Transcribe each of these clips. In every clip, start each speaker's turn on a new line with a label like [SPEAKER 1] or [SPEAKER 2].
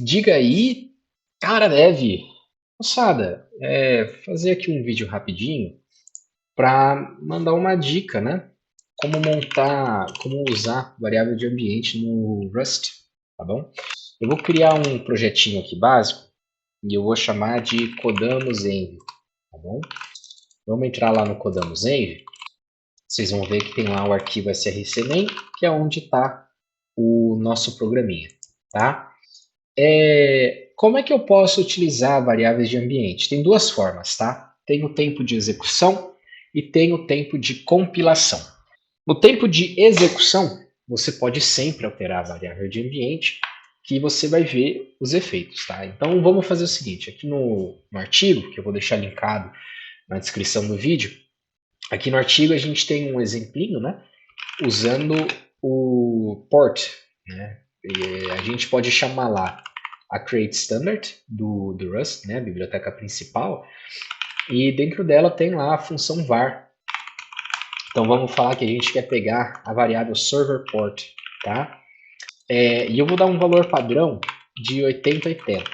[SPEAKER 1] Diga aí, cara, deve. Moçada, fazer aqui um vídeo rapidinho para mandar uma dica, né? Como montar, como usar variável de ambiente no Rust, tá bom? Eu vou criar um projetinho aqui básico e eu vou chamar de Codamos Env, tá bom? Vamos entrar lá no Codamos Env. Vocês vão ver que tem lá o arquivo srcmain, que é onde está o nosso programinha, tá? Como é que eu posso utilizar variáveis de ambiente? Tem duas formas, tá? Tem o tempo de execução e tem o tempo de compilação. No tempo de execução, você pode sempre alterar a variável de ambiente que você vai ver os efeitos, tá? Então vamos fazer o seguinte, aqui no artigo, que eu vou deixar linkado na descrição do vídeo, aqui no artigo a gente tem um exemplinho, né? Usando o port, né? E a gente pode chamar lá a create standard do Rust, né? A biblioteca principal, e dentro dela tem lá a função var. Então vamos falar que a gente quer pegar a variável server port, tá? E eu vou dar um valor padrão de 8080.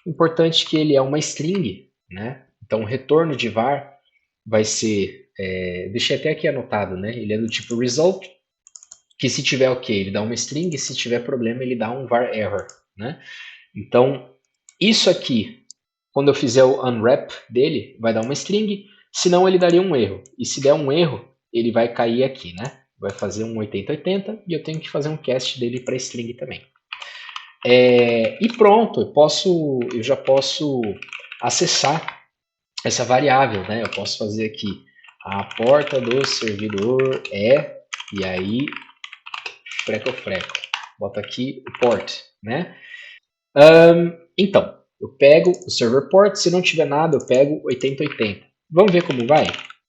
[SPEAKER 1] Importante que ele é uma string, né? Então o retorno de var vai ser, deixei até aqui anotado, né? Ele é do tipo result, que se tiver ok, ele dá uma string, e se tiver problema, ele dá um var error, né? Então, isso aqui, quando eu fizer o unwrap dele, vai dar uma string, senão ele daria um erro. E se der um erro, ele vai cair aqui, né? Vai fazer um 8080 e eu tenho que fazer um cast dele para string também. E pronto, eu já posso acessar essa variável, né? Eu posso fazer aqui a porta do servidor e aí freco. Boto aqui o port, né? Então, eu pego o server port, se não tiver nada, eu pego 8080. Vamos ver como vai?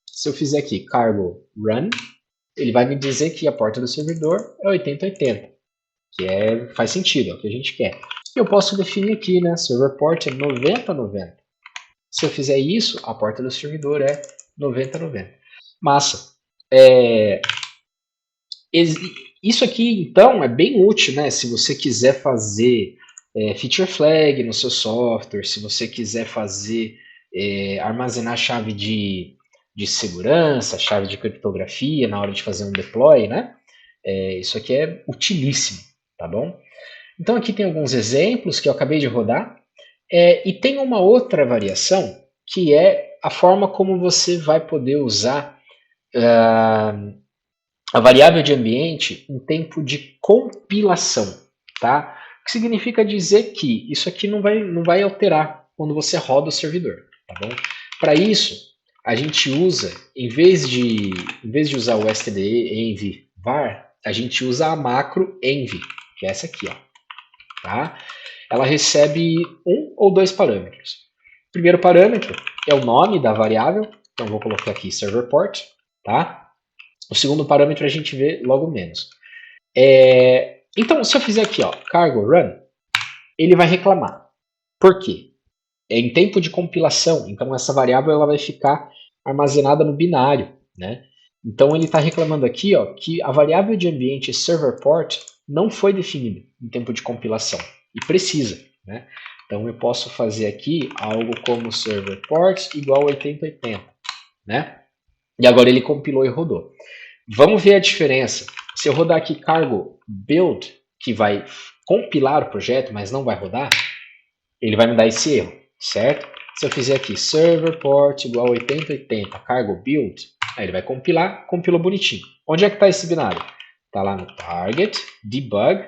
[SPEAKER 1] Se eu fizer aqui cargo run, ele vai me dizer que a porta do servidor é 8080, que faz sentido, é o que a gente quer. Eu posso definir aqui, né? Server port é 9090. Se eu fizer isso, a porta do servidor é 9090. Massa. É, Isso aqui, então, é bem útil, né? Se você quiser fazer feature flag no seu software, se você quiser fazer armazenar chave de segurança, chave de criptografia na hora de fazer um deploy, né? Isso aqui é utilíssimo, tá bom? Então aqui tem alguns exemplos que eu acabei de rodar, e tem uma outra variação que é a forma como você vai poder usar a variável de ambiente em tempo de compilação, tá? O que significa dizer que isso aqui não vai alterar quando você roda o servidor, tá bom? Para isso, a gente usa, em vez de usar o std env var, a gente usa a macro env, que é essa aqui, ó, tá? Ela recebe um ou dois parâmetros. O primeiro parâmetro é o nome da variável, então vou colocar aqui server port, tá? O segundo parâmetro a gente vê logo menos. Então, se eu fizer aqui, ó, cargo run, ele vai reclamar. Por quê? É em tempo de compilação, então essa variável ela vai ficar armazenada no binário, né? Então ele está reclamando aqui, ó, que a variável de ambiente server port não foi definida em tempo de compilação e precisa, né? Então eu posso fazer aqui algo como server port igual a 8080, né? E agora ele compilou e rodou. Vamos ver a diferença. Se eu rodar aqui cargo build, que vai compilar o projeto, mas não vai rodar, ele vai me dar esse erro, certo? Se eu fizer aqui server port igual a 8080 cargo build, aí ele vai compilar, compilou bonitinho. Onde é que está esse binário? Está lá no target, debug,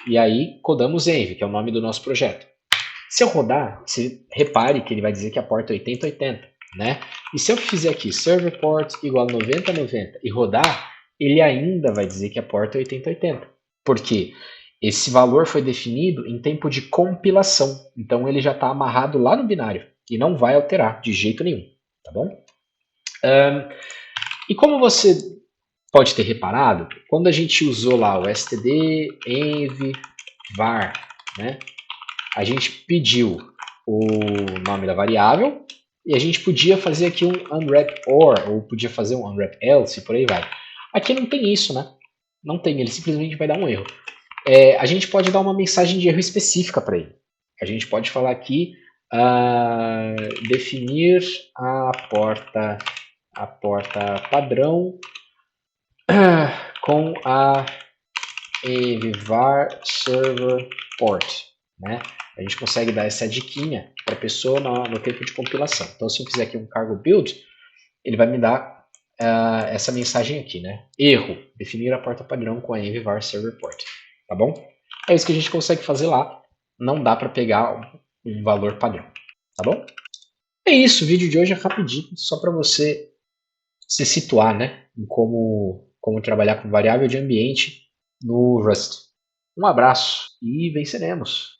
[SPEAKER 1] e aí codamos env, que é o nome do nosso projeto. Se eu rodar, você repare que ele vai dizer que a porta é 8080, né? E se eu fizer aqui server port igual a 9090 e rodar, ele ainda vai dizer que a porta é 8080. Por quê? Esse valor foi definido em tempo de compilação. Então ele já está amarrado lá no binário e não vai alterar de jeito nenhum, tá bom? E como você pode ter reparado, quando a gente usou lá o std env var, né? A gente pediu o nome da variável e a gente podia fazer aqui um unwrap or, ou podia fazer um unwrap else e por aí vai. Aqui não tem isso, né? Não tem, ele simplesmente vai dar um erro. A gente pode dar uma mensagem de erro específica para ele. a gente pode falar aqui definir a porta padrão com a envvar server port, né? A gente consegue dar essa diquinha para a pessoa no tempo de compilação. Então, se eu fizer aqui um cargo build, ele vai me dar essa mensagem aqui, né? Erro, definir a porta padrão com a envvar server port, tá bom? É isso que a gente consegue fazer lá. Não dá para pegar um valor padrão, tá bom? É isso, o vídeo de hoje é rapidinho, só para você se situar, né, em como trabalhar com variável de ambiente no Rust. Um abraço e venceremos!